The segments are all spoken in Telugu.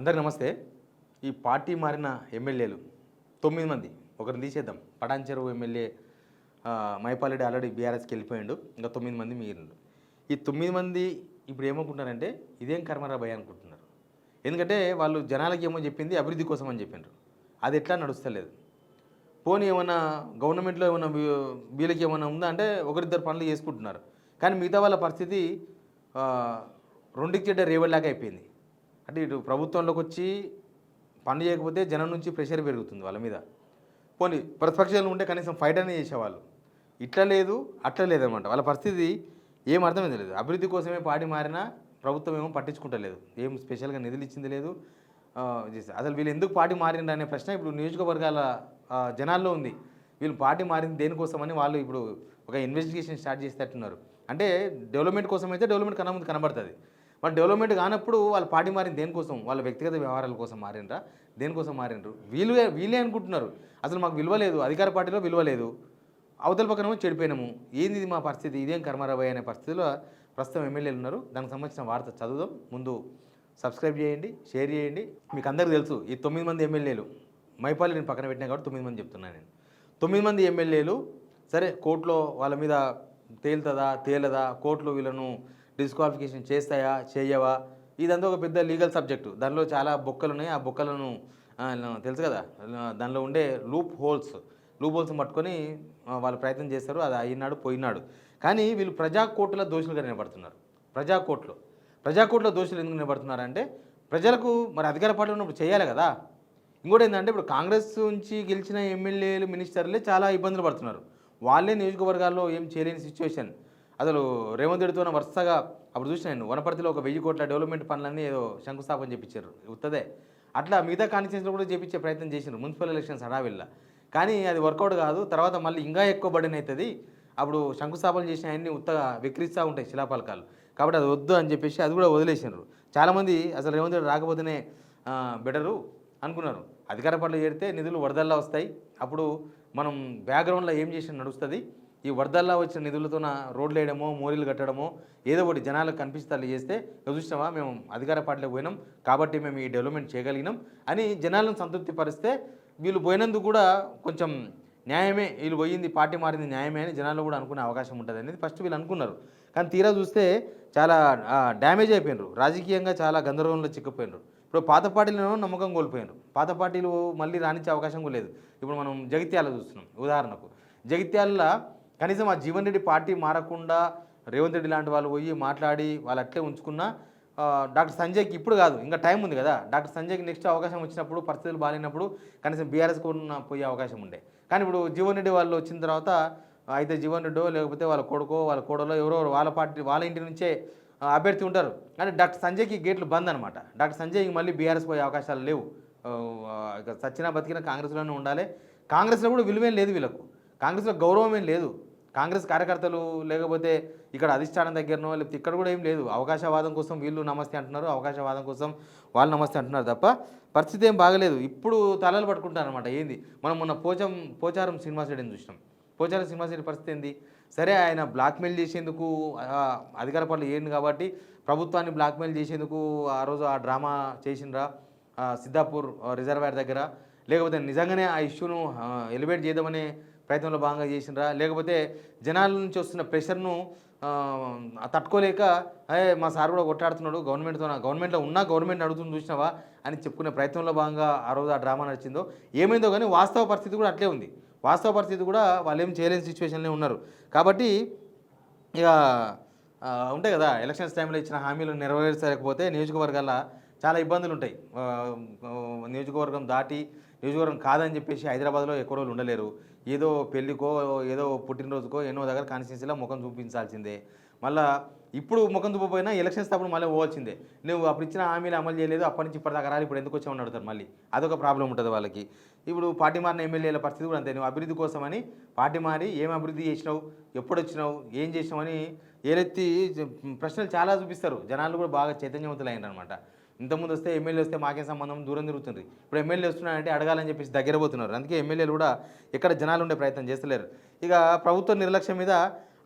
అందరికి నమస్తే. ఈ పార్టీ మారిన ఎమ్మెల్యేలు 9 మంది, ఒకరిని తీసేద్దాం. పటాన్ చెరువు ఎమ్మెల్యే మైపాలరెడ్డి ఆల్రెడీ బీఆర్ఎస్కి వెళ్ళిపోయాడు. ఇంకా 9 మంది మిగిలిండు. ఈ 9 మంది ఇప్పుడు ఏమనుకుంటున్నారంటే ఇదేం కర్మరా భయ అనుకుంటున్నారు. ఎందుకంటే వాళ్ళు జనాలకి ఏమో చెప్పింది అభివృద్ధి కోసం అని చెప్పిండ్రు. అది ఎట్లా నడుస్తలేదు. పోనీ ఏమన్నా గవర్నమెంట్లో ఏమన్నా వీళ్ళకి ఏమన్నా ఉందా అంటే ఒకరిద్దరు పనులు చేసుకుంటున్నారు. కానీ మిగతా వాళ్ళ పరిస్థితి రెండుకి చెడ్డ రేవల్లాగా అయిపోయింది. అంటే ఇటు ప్రభుత్వంలోకి వచ్చి పని చేయకపోతే జనం నుంచి ప్రెషర్ పెరుగుతుంది వాళ్ళ మీద. పోనీ ప్రతిపక్షాలు ఉంటే కనీసం ఫైట్ అనేది చేసేవాళ్ళు. ఇట్లా లేదు అట్లా లేదనమాట. వాళ్ళ పరిస్థితి ఏం అర్థమైంది లేదు. అభివృద్ధి కోసమే పార్టీ మారినా ప్రభుత్వం ఏమో పట్టించుకుంటలేదు. ఏం స్పెషల్గా నిధులు ఇచ్చింది లేదు. అసలు వీళ్ళు ఎందుకు పార్టీ మారిండ్రు అనే ప్రశ్న ఇప్పుడు నియోజకవర్గాల జనాల్లో ఉంది. వీళ్ళు పార్టీ మారింది దేనికోసమని వాళ్ళు ఇప్పుడు ఒక ఇన్వెస్టిగేషన్ స్టార్ట్ చేసేటట్టున్నారు. అంటే డెవలప్మెంట్ కోసం అయితే డెవలప్మెంట్ ముందు కనబడుతుంది. మరి డెవలప్మెంట్ కానప్పుడు వాళ్ళు పార్టీ మారింది దేనికోసం? వాళ్ళ వ్యక్తిగత వ్యవహారాల కోసం మారిండ్రా? దేనికోసం మారిండ్రు? వీళ్ళే అనుకుంటున్నారు అసలు మాకు విలువ లేదు, అధికార పార్టీలో విలువ లేదు, అవతల పక్కనేమో చెడిపోయినాము, ఏంది ఇది మా పరిస్థితి, ఇదేం కర్మరాబాయ్ అనే పరిస్థితిలో ప్రస్తుతం ఎమ్మెల్యేలు ఉన్నారు. దానికి సంబంధించిన వార్త చదువుదాం. ముందు సబ్స్క్రైబ్ చేయండి, షేర్ చేయండి. మీకు అందరికీ తెలుసు ఈ 9 మంది ఎమ్మెల్యేలు, మైపాలి నేను పక్కన పెట్టినా కాబట్టి 9 మంది చెప్తున్నాను నేను. 9 మంది ఎమ్మెల్యేలు సరే కోర్టులో వాళ్ళ మీద తేలుతుందా తేలదా, కోర్టులో వీళ్ళను డిస్క్వాలిఫికేషన్ చేస్తాయా చేయవా, ఇదంతా ఒక పెద్ద లీగల్ సబ్జెక్టు. దానిలో చాలా బొక్కలు ఉన్నాయి. ఆ బొక్కలను తెలుసు కదా, దానిలో ఉండే లూప్ హోల్స్ పట్టుకొని వాళ్ళు ప్రయత్నం చేస్తారు. అది అయినాడు పోయినాడు. కానీ వీళ్ళు ప్రజాకోర్టుల దోషులుగా నిలబడుతున్నారు. ప్రజాకోర్టుల దోషులు ఎందుకు నిలబడుతున్నారంటే ప్రజలకు మరి అధికార పార్టీలో ఉన్నప్పుడు చేయాలి కదా. ఇంకోటి ఏంటంటే ఇప్పుడు కాంగ్రెస్ నుంచి గెలిచిన ఎమ్మెల్యేలు మినిస్టర్లే చాలా ఇబ్బందులు పడుతున్నారు. వాళ్ళే నియోజకవర్గాల్లో ఏం చేయలేని సిచ్యువేషన్. అసలు రేవంత్ రెడ్డితో వరుసగా అప్పుడు చూసినాను వనపర్తిలో ఒక 1000 కోట్ల డెవలప్మెంట్ పనులన్నీ ఏదో శంకుస్థాపన చేయించారు ఉత్తదే. అట్లా మిగతా కాన్స్టిట్యూన్సీలో కూడా చేయించే ప్రయత్నం చేసినారు మున్సిపల్ ఎలక్షన్స్ హడావిల్లా. కానీ అది వర్కౌట్ కాదు. తర్వాత మళ్ళీ ఇంకా ఎక్కువ బర్డెన్ అవుతుంది. అప్పుడు శంకుస్థాపన చేసిన అన్ని ఉత్తగా విక్రిస్తూ ఉంటాయి శిలాపలకాలు. కాబట్టి అది వద్దు అని చెప్పేసి అది కూడా వదిలేసినారు. చాలామంది అసలు రేవంత్ రెడ్డి రాకపోతేనే బెటరు అనుకున్నారు. అధికార పార్టీలో చేరితే నిధులు వరదల్లా వస్తాయి. అప్పుడు మనం బ్యాక్గ్రౌండ్లో ఏం చేసినా నడుస్తుంది. ఈ వరదల్లా వచ్చిన నిధులతోన రోడ్లు వేయడమో మోరీలు కట్టడమో ఏదో ఒకటి జనాలకు కనిపిస్తారు చేస్తే చూసినావా మేము అధికార పార్టీలోకి పోయినాం కాబట్టి మేము ఈ డెవలప్మెంట్ చేయగలిగినాం అని జనాలను సంతృప్తి పరిస్తే వీళ్ళు పోయినందుకు కూడా కొంచెం న్యాయమే, వీళ్ళు పోయింది పార్టీ మారింది న్యాయమే అని జనాలు కూడా అనుకునే అవకాశం ఉంటుంది అనేది ఫస్ట్ వీళ్ళు అనుకున్నారు. కానీ తీరా చూస్తే చాలా డ్యామేజ్ అయిపోయినారు. రాజకీయంగా చాలా గందరగోళంలో చిక్కిపోయినారు. ఇప్పుడు పాత పార్టీలను నమ్మకం కోల్పోయినారు. పాత పార్టీలు మళ్ళీ రాణించే అవకాశం కూడా లేదు. ఇప్పుడు మనం జగిత్యాల చూస్తున్నాం ఉదాహరణకు. జగిత్యాల కనీసం ఆ జీవన్ రెడ్డి పార్టీ మారకుండా రేవంత్ రెడ్డి లాంటి వాళ్ళు పోయి మాట్లాడి వాళ్ళు అట్లే ఉంచుకున్నా డాక్టర్ సంజయ్కి ఇప్పుడు కాదు ఇంకా టైం ఉంది కదా. డాక్టర్ సంజయ్కి నెక్స్ట్ అవకాశం వచ్చినప్పుడు పరిస్థితులు బాగాలేనప్పుడు కనీసం బీఆర్ఎస్ కూడా పోయే అవకాశం ఉండే. కానీ ఇప్పుడు జీవన్ రెడ్డి వాళ్ళు వచ్చిన తర్వాత అయితే జీవన్ రెడ్డో లేకపోతే వాళ్ళ కొడుకో వాళ్ళ కోడలో ఎవరో వాళ్ళ పార్టీ వాళ్ళ ఇంటి నుంచే అభ్యర్థి ఉంటారు. కానీ డాక్టర్ సంజయ్కి గేట్లు బంద్ అనమాట. డాక్టర్ సంజయ్కి మళ్ళీ బీఆర్ఎస్ పోయే అవకాశాలు లేవు. సచ్చినా బతికిన కాంగ్రెస్లోనే ఉండాలి. కాంగ్రెస్లో కూడా విలువేం లేదు వీళ్ళకు. కాంగ్రెస్లో గౌరవం ఏం లేదు. కాంగ్రెస్ కార్యకర్తలు లేకపోతే ఇక్కడ అధిష్టానం దగ్గరనో లేకపోతే ఇక్కడ కూడా ఏం లేదు. అవకాశవాదం కోసం వీళ్ళు నమస్తే అంటున్నారు, అవకాశవాదం కోసం వాళ్ళు నమస్తే అంటున్నారు తప్ప పరిస్థితి ఏం బాగలేదు. ఇప్పుడు తలలు పట్టుకుంటారు అనమాట. ఏంది మనం మొన్న పోచారం శ్రీనివాసరెడ్డిని చూసినాం. పోచారం శ్రీనివాసరెడ్డి పరిస్థితి ఏంది? సరే ఆయన బ్లాక్మెయిల్ చేసేందుకు అధికార పార్టీలు ఏంది కాబట్టి ప్రభుత్వాన్ని బ్లాక్మెయిల్ చేసేందుకు ఆ రోజు ఆ డ్రామా చేసిండ్రా సిద్ధాపూర్ రిజర్వాయర్ దగ్గర, లేకపోతే నిజంగానే ఆ ఇష్యూను ఎలివేట్ చేద్దామనే ప్రయత్నంలో భాగంగా చేసినరా, లేకపోతే జనాల నుంచి వస్తున్న ప్రెషర్ను తట్టుకోలేక మా సార్ కూడా కొట్టాడుతున్నాడు గవర్నమెంట్లో ఉన్నా గవర్నమెంట్ అడుగుతుంది చూసినావా అని చెప్పుకునే ప్రయత్నంలో భాగంగా ఆ రోజు ఆ డ్రామా నడిచిందో ఏమైందో. కానీ వాస్తవ పరిస్థితి కూడా అట్లే ఉంది. వాస్తవ పరిస్థితి కూడా వాళ్ళు ఏం చేయలేని సిచ్యువేషన్లో ఉన్నారు. కాబట్టి ఇక ఉంటాయి కదా ఎలక్షన్స్ టైంలో ఇచ్చిన హామీలు నెరవేర్చలేకపోతే నియోజకవర్గాల చాలా ఇబ్బందులు ఉంటాయి. నియోజకవర్గం దాటి నియోజకవర్గం కాదని చెప్పేసి హైదరాబాద్లో ఎక్కువ రోజులు ఉండలేరు. ఏదో పెళ్ళికో ఏదో పుట్టినరోజుకో ఎన్నో దగ్గర కాన్స్టిట్యున్సీలో ముఖం చూపించాల్సిందే. మళ్ళీ ఇప్పుడు ముఖం చూపపోయినా ఎలక్షన్స్ అప్పుడు మళ్ళీ పోవాల్సిందే. నువ్వు అప్పుడు ఇచ్చిన హామీలు అమలు చేయలేదు, అప్పటి నుంచి ఇప్పటిదాకా రాలి, ఇప్పుడు ఎందుకు వచ్చామని అడుగుతారు. మళ్ళీ అదొక ప్రాబ్లం ఉంటుంది వాళ్ళకి. ఇప్పుడు పార్టీ మారిన ఎమ్మెల్యేల పరిస్థితి కూడా అంతే. నువ్వు అభివృద్ధి కోసమని పార్టీ మారి ఏం అభివృద్ధి చేసినావు, ఎప్పుడు వచ్చినావు, ఏం చేసినావు అని ఏలెత్తి ప్రశ్నలు చాలా చూపిస్తారు. జనాలు కూడా బాగా చైతన్యవంతులు అయినారనమాట. ఇంతకుముందు వస్తే ఎమ్మెల్యే వస్తే మాకేం సంబంధం, దూరం తిరుగుతుంది. ఇప్పుడు ఎమ్మెల్యే వస్తున్నారంటే అడగాలని చెప్పేసి దగ్గర పోతున్నారు. అందుకే ఎమ్మెల్యేలు కూడా ఎక్కడ జనాలు ఉండే ప్రయత్నం చేస్తలేరు. ఇక ప్రభుత్వ నిర్లక్ష్యం మీద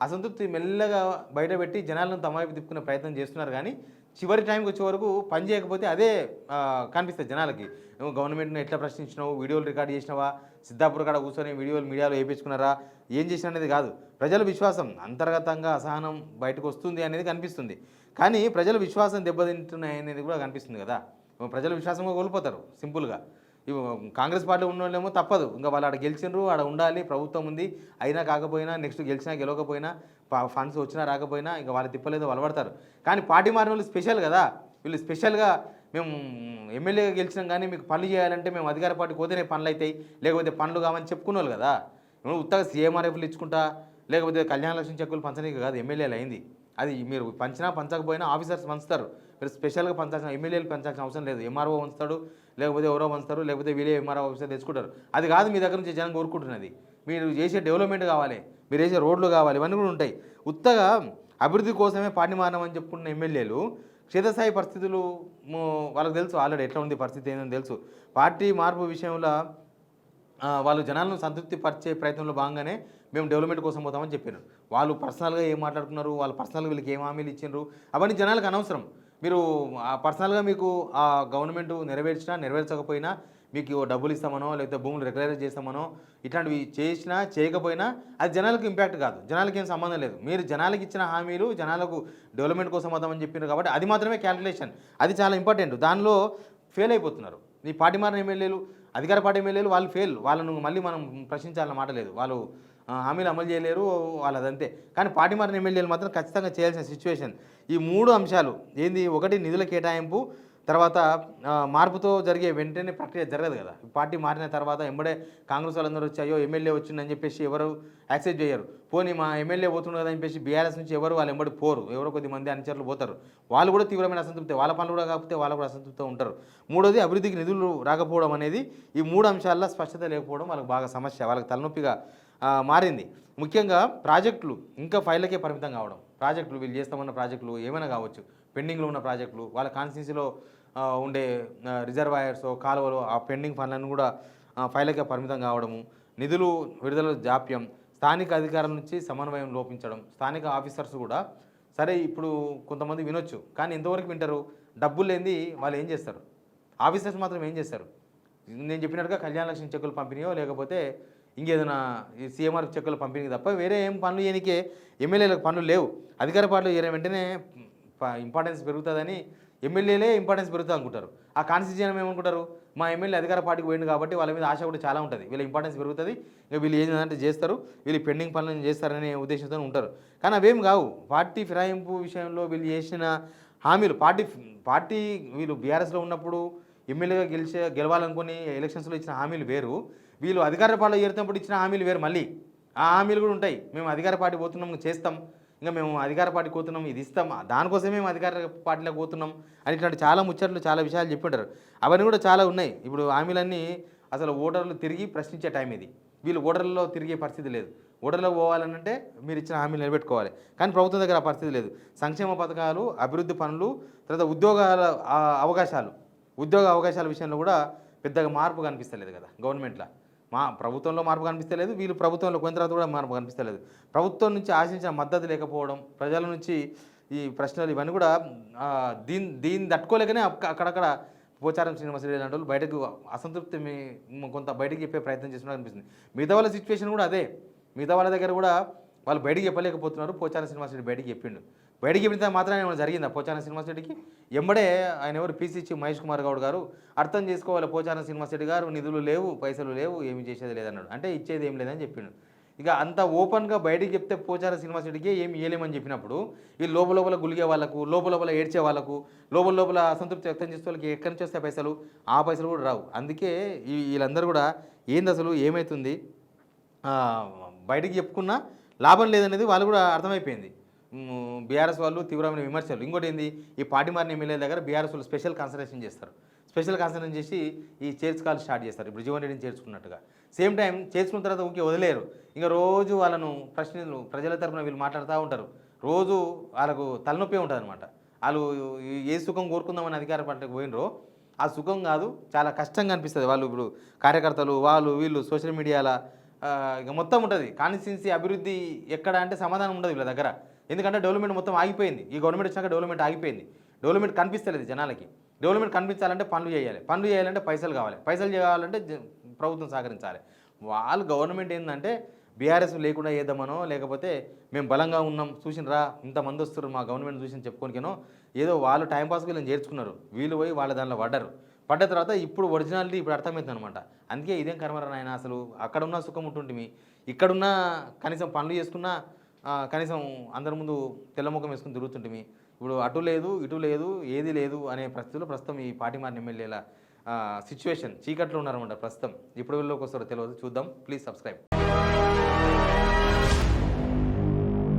అసంతృప్తి మెల్లగా బయటపెట్టి జనాలను తమ వైపు తిప్పుకునే ప్రయత్నం చేస్తున్నారు. కానీ చివరి టైంకి వచ్చే వరకు పని చేయకపోతే అదే కనిపిస్తుంది జనాలకి. నువ్వు గవర్నమెంట్ని ఎట్లా ప్రశ్నించినావు, వీడియోలు రికార్డ్ చేసినావా, సిద్ధాపూర్ కాడ కూర్చొని వీడియోలు మీడియాలో వేయించుకున్నారా, ఏం చేసినా అనేది కాదు. ప్రజల విశ్వాసం అంతర్గతంగా అసహనం బయటకు వస్తుంది అనేది కనిపిస్తుంది. కానీ ప్రజల విశ్వాసం దెబ్బతింటున్నాయి అనేది కూడా కనిపిస్తుంది కదా. ప్రజల విశ్వాసం కూడా కోల్పోతారు సింపుల్గా. కాంగ్రెస్ పార్టీ ఉన్న వాళ్ళేమో తప్పదు, ఇంకా వాళ్ళు ఆడ గెలిచినారు, ఆడ ఉండాలి, ప్రభుత్వం ఉంది, అయినా కాకపోయినా నెక్స్ట్ గెలిచినా గెలవకపోయినా ఫండ్స్ వచ్చినా రాకపోయినా ఇంకా వాళ్ళు తిప్పలేదో వాళ్ళు పడతారు. కానీ పార్టీ మారిన వాళ్ళు స్పెషల్ కదా. వీళ్ళు స్పెషల్గా మేము ఎమ్మెల్యేగా గెలిచినాం కానీ మీకు పనులు చేయాలంటే మేము అధికార పార్టీకి పోతేనే పనులు అవుతాయి, లేకపోతే పనులు కావని చెప్పుకునే వాళ్ళు కదా. ఉత్తగా సీఎంఆర్ఎఫ్లు ఇచ్చుకుంటా లేకపోతే కళ్యాణ లక్ష్మి చెక్కులు పంచనీకి కాదు ఎమ్మెల్యేలు అయింది. అది మీరు పంచినా పంచకపోయినా ఆఫీసర్స్ పంచుతారు. మీరు స్పెషల్గా పంచాల్సిన ఎమ్మెల్యేలు పంచాల్సిన అవసరం లేదు. ఎంఆర్ఓ పంచుతాడు, లేకపోతే ఎవరో పంచుతారు, లేకపోతే వీళ్ళే ఎంఆర్ఓ ఆఫీసర్ తెచ్చుకుంటారు. అది కాదు మీ దగ్గర నుంచి జనం కోరుకుంటున్నది. మీరు చేసే డెవలప్మెంట్ కావాలి, మీరు చేసే రోడ్లు కావాలి, ఇవన్నీ కూడా ఉంటాయి. ఉత్తగా అభివృద్ధి కోసమే పార్టీ మారమని చెప్పుకున్న ఎమ్మెల్యేలు క్షేత్రస్థాయి పరిస్థితులు వాళ్ళకి తెలుసు, ఆల్రెడీ ఎట్లా ఉంది పరిస్థితి ఏందని తెలుసు. పార్టీ మార్పు విషయంలో వాళ్ళు జనాలను సంతృప్తి పరిచే ప్రయత్నంలో భాగంగానే మేము డెవలప్మెంట్ కోసం పోతామని చెప్పారు. వాళ్ళు పర్సనల్గా ఏం మాట్లాడుకున్నారు, వాళ్ళు పర్సనల్గా వీళ్ళకి ఏం హామీలు ఇచ్చిండ్రు అవన్నీ జనాలకు అనవసరం. మీరు పర్సనల్గా మీకు ఆ గవర్నమెంట్ నెరవేర్చినా నెరవేర్చకపోయినా మీకు డబ్బులు ఇస్తామనో లేకపోతే భూములు రెగ్యులరైజ్ చేస్తామనో ఇట్లాంటివి చేసినా చేయకపోయినా అది జనాలకు ఇంపాక్ట్ కాదు, జనాలకి ఏం సంబంధం లేదు. మీరు జనాలకు ఇచ్చిన హామీలు జనాలకు డెవలప్మెంట్ కోసం వద్దామని చెప్పినారు కాబట్టి అది మాత్రమే క్యాల్కులేషన్, అది చాలా ఇంపార్టెంట్. దానిలో ఫెయిల్ అయిపోతున్నారు ఈ పార్టీ మారిన ఎమ్మెల్యేలు. అధికార పార్టీ ఎమ్మెల్యేలు వాళ్ళు ఫెయిల్, వాళ్ళను మళ్ళీ మనం ప్రశ్నించాలన్న మాట లేదు. వాళ్ళు హామీలు అమలు చేయలేరు, వాళ్ళదంతే. కానీ పార్టీ మారిన ఎమ్మెల్యేలు మాత్రం ఖచ్చితంగా చేయాల్సిన సిచ్యువేషన్ ఈ 3 అంశాలు ఏంది. ఒకటి నిధుల కేటాయింపు, తర్వాత మార్పుతో జరిగే వెంటనే ప్రక్రియ జరగదు కదా. పార్టీ మారిన తర్వాత ఎంబడే కాంగ్రెస్ వాళ్ళందరూ వచ్చి అయ్యో ఎమ్మెల్యే వచ్చిందని చెప్పేసి ఎవరు యాక్సెప్ట్ చేయరు. పోనీ మా ఎమ్మెల్యే పోతుంది కదా అని చెప్పేసి బీఆర్ఎస్ నుంచి ఎవరు వాళ్ళు ఎంబడి పోరు, ఎవరో కొద్దిమంది అనుచరులు పోతారు. వాళ్ళు కూడా తీవ్రమైన అసంతృప్తి, వాళ్ళ పనులు కూడా కాకపోతే వాళ్ళు కూడా అసంతృప్తితో ఉంటారు. మూడోది అభివృద్ధికి నిధులు రాకపోవడం అనేది. ఈ 3 అంశాల్లో స్పష్టత లేకపోవడం వాళ్ళకి బాగా సమస్య, వాళ్ళకి తలనొప్పిగా మారింది. ముఖ్యంగా ప్రాజెక్టులు ఇంకా ఫైళ్ళకే పరిమితం కావడం. ప్రాజెక్టులు వీళ్ళు చేస్తామన్న ప్రాజెక్టులు ఏమైనా కావచ్చు, పెండింగ్లో ఉన్న ప్రాజెక్టులు, వాళ్ళ కాన్స్టిట్యూన్సీలో ఉండే రిజర్వాయర్స్ కాలువలు ఆ పెండింగ్ పనులను కూడా ఫైళ్ళకే పరిమితం కావడము, నిధులు విడుదల జాప్యం, స్థానిక అధికారుల నుంచి సమన్వయం లోపించడం. స్థానిక ఆఫీసర్స్ కూడా సరే ఇప్పుడు కొంతమంది వినొచ్చు కానీ ఎంతవరకు వింటారు, డబ్బులు లేనిది వాళ్ళు ఏం చేస్తారు, ఆఫీసర్స్ మాత్రం ఏం చేస్తారు. నేను చెప్పినట్టుగా కళ్యాణ లక్ష్మి చెక్కులు పంపిణీయో లేకపోతే ఇంకేదైనా ఈ సీఎంఆర్ చెక్కుల పంపిణీ తప్ప వేరే ఏం పనులు చేయనికే ఎమ్మెల్యేలకు పనులు లేవు. అధికార పార్టీలు చేయడం వెంటనే ఇంపార్టెన్స్ పెరుగుతుందని ఎమ్మెల్యేలే ఇంపార్టెన్స్ పెరుగుతుంది అనుకుంటారు. ఆ కాన్స్టిట్యూషన్ ఏమనుకుంటారు, మా ఎమ్మెల్యే అధికార పార్టీకి పోయింది కాబట్టి వాళ్ళ మీద ఆశ కూడా చాలా ఉంటుంది, వీళ్ళ ఇంపార్టెన్స్ పెరుగుతుంది, ఇంకా వీళ్ళు ఏంటంటే చేస్తారు, వీళ్ళు పెండింగ్ పనులను చేస్తారనే ఉద్దేశంతో ఉంటారు. కానీ అవేం కావు. పార్టీ ఫిరాయింపు విషయంలో వీళ్ళు చేసిన హామీలు పార్టీ వీళ్ళు బీఆర్ఎస్లో ఉన్నప్పుడు ఎమ్మెల్యేగా గెలవాలనుకుని ఎలక్షన్స్లో ఇచ్చిన హామీలు వేరు, వీళ్ళు అధికార పార్టీలో చేరుతున్నప్పుడు ఇచ్చిన హామీలు వేరు. మళ్ళీ ఆ హామీలు కూడా ఉంటాయి, మేము అధికార పార్టీ పోతున్నాం చేస్తాం, ఇంకా మేము అధికార పార్టీకి పోతున్నాం ఇది ఇస్తాం, దానికోసమే మేము అధికార పార్టీలోకి పోతున్నాం అని ఇట్లాంటి చాలా ముచ్చట్లు చాలా విషయాలు చెప్పింటారు. అవన్నీ కూడా చాలా ఉన్నాయి. ఇప్పుడు హామీలన్నీ అసలు ఓటర్లు తిరిగి ప్రశ్నించే టైం ఇది. వీళ్ళు ఓటర్లలో తిరిగే పరిస్థితి లేదు. ఓటర్లో పోవాలనంటే మీరు ఇచ్చిన హామీలు నిలబెట్టుకోవాలి. కానీ ప్రభుత్వం దగ్గర ఆ పరిస్థితి లేదు. సంక్షేమ పథకాలు, అభివృద్ధి పనులు, తర్వాత ఉద్యోగ అవకాశాల విషయంలో కూడా పెద్దగా మార్పు కనిపిస్తలేదు కదా గవర్నమెంట్లో. ప్రభుత్వంలో మార్పు కనిపిస్తలేదు, వీళ్ళు ప్రభుత్వంలో కొంత తర్వాత కూడా మార్పు కనిపిస్తలేదు. ప్రభుత్వం నుంచి ఆశించిన మద్దతు లేకపోవడం, ప్రజల నుంచి ఈ ప్రశ్నలు ఇవన్నీ కూడా దీన్ని తట్టుకోలేకనే అక్కడక్కడ పోచారం శ్రీనివాసరెడ్డి లాంటి వాళ్ళు బయటకు అసంతృప్తి కొంత బయటకు చెప్పే ప్రయత్నం చేస్తున్నారు అనిపిస్తుంది. మిగతా వాళ్ళ సిచ్యువేషన్ కూడా అదే. మిగతా వాళ్ళ దగ్గర కూడా వాళ్ళు బయటికి చెప్పలేకపోతున్నారు. పోచారం శ్రీనివాసరెడ్డి బయటికి చెప్పిండు. బయటికి చెప్పిన మాత్రమే ఏమైనా జరిగిందా పోచారం శ్రీనివాసరెడ్డికి? ఎంబడే ఆయన ఎవరు పీసీసీ మహేష్ కుమార్ గౌడ్ గారు అర్థం చేసుకోవాలి, పోచారం శ్రీనివాసరెడ్డి గారు నిధులు లేవు, పైసలు లేవు, ఏమి చేసేది లేదన్నాడు. అంటే ఇచ్చేది ఏం లేదని చెప్పిండు. ఇక అంత ఓపెన్గా బయటికి చెప్తే పోచారం శ్రీనివాసరెడ్డికి ఏమి ఇవ్వలేమని చెప్పినప్పుడు ఈ లోపల గులిగే వాళ్ళకు, లోపల ఏడ్చే వాళ్ళకు, లోపల అసంతృప్తి వ్యక్తం చేసే వాళ్ళకి ఎక్కడి నుంచి వస్తే పైసలు, ఆ పైసలు కూడా రావు. అందుకే వీళ్ళందరూ కూడా ఏంది అసలు ఏమవుతుంది, బయటికి చెప్పుకున్నా లాభం లేదనేది వాళ్ళు కూడా అర్థమైపోయింది. బీఆర్ఎస్ వాళ్ళు తీవ్రమైన విమర్శలు. ఇంకోటి ఏంది, ఈ పార్టీ మారిన ఎమ్మెల్యే దగ్గర బీఆర్ఎస్ వాళ్ళు స్పెషల్ కాన్సన్ట్రేషన్ చేస్తారు. స్పెషల్ కాన్సన్ట్రేషన్ చేసి ఈ చేర్చుకాలు స్టార్ట్ చేస్తారు. ఇప్పుడు జీవన్ రెడ్డిని చేర్చుకున్నట్టుగా. సేమ్ టైం చేర్చుకున్న తర్వాత ఊరికే వదిలేరు. ఇంకా రోజు వాళ్ళను ప్రశ్నలు ప్రజల తరపున వీళ్ళు మాట్లాడుతూ ఉంటారు. రోజు వాళ్ళకు తలనొప్పి ఉంటుంది అనమాట. వాళ్ళు ఏ సుఖం కోరుకుందామని అధికార పార్టీకి పోయినరో ఆ సుఖం కాదు, చాలా కష్టంగా అనిపిస్తుంది. వాళ్ళు ఇప్పుడు కార్యకర్తలు వాళ్ళు వీళ్ళు సోషల్ మీడియాలో ఇక మొత్తం ఉంటుంది కాన్స్టిట్యున్సీ అభివృద్ధి ఎక్కడ అంటే సమాధానం ఉండదు వీళ్ళ దగ్గర. ఎందుకంటే డెవలప్మెంట్ మొత్తం ఆగిపోయింది. ఈ గవర్నమెంట్ వచ్చాక డెవలప్మెంట్ ఆగిపోయింది. డెవలప్మెంట్ కనిపిస్తలేదు జనాలకి. డెవలప్మెంట్ కనిపించాలంటే పనులు చేయాలి, పనులు చేయాలంటే పైసలు కావాలి, పైసలు చేయాలంటే ప్రభుత్వం సహకరించాలి. వాళ్ళు గవర్నమెంట్ ఏంటంటే బీఆర్ఎస్ లేకుండా చేద్దామనో లేకపోతే మేము బలంగా ఉన్నాం చూసినరా ఇంతమంది వస్తారు మా గవర్నమెంట్ చూసి చెప్పుకోనికేనో ఏదో వాళ్ళు టైంపాస్కి వీళ్ళని చేర్చుకున్నారు. వీళ్ళు పోయి వాళ్ళ దానిలో పడ్డ తర్వాత ఇప్పుడు ఒరిజినాలిటీ ఇప్పుడు అర్థమవుతుంది అనమాట. అందుకే ఇదేం కర్మరా నాయన, అసలు అక్కడున్న సుఖం ఉంటుంటిమి, ఇక్కడున్న కనీసం పనులు చేసుకున్నా కనీసం అందరి ముందు తెల్లముఖం వేసుకుని తిరుగుతుంటిమి. ఇప్పుడు అటు లేదు ఇటు లేదు ఏది లేదు అనే పరిస్థితుల్లో ప్రస్తుతం ఈ పాటిమారిన ఎమ్మెల్యేల సిచ్యువేషన్ చీకట్లో ఉన్నారన్నమాట ప్రస్తుతం. ఇప్పుడు వీళ్ళలోకి వస్తారో తెలియదు, చూద్దాం. Please subscribe.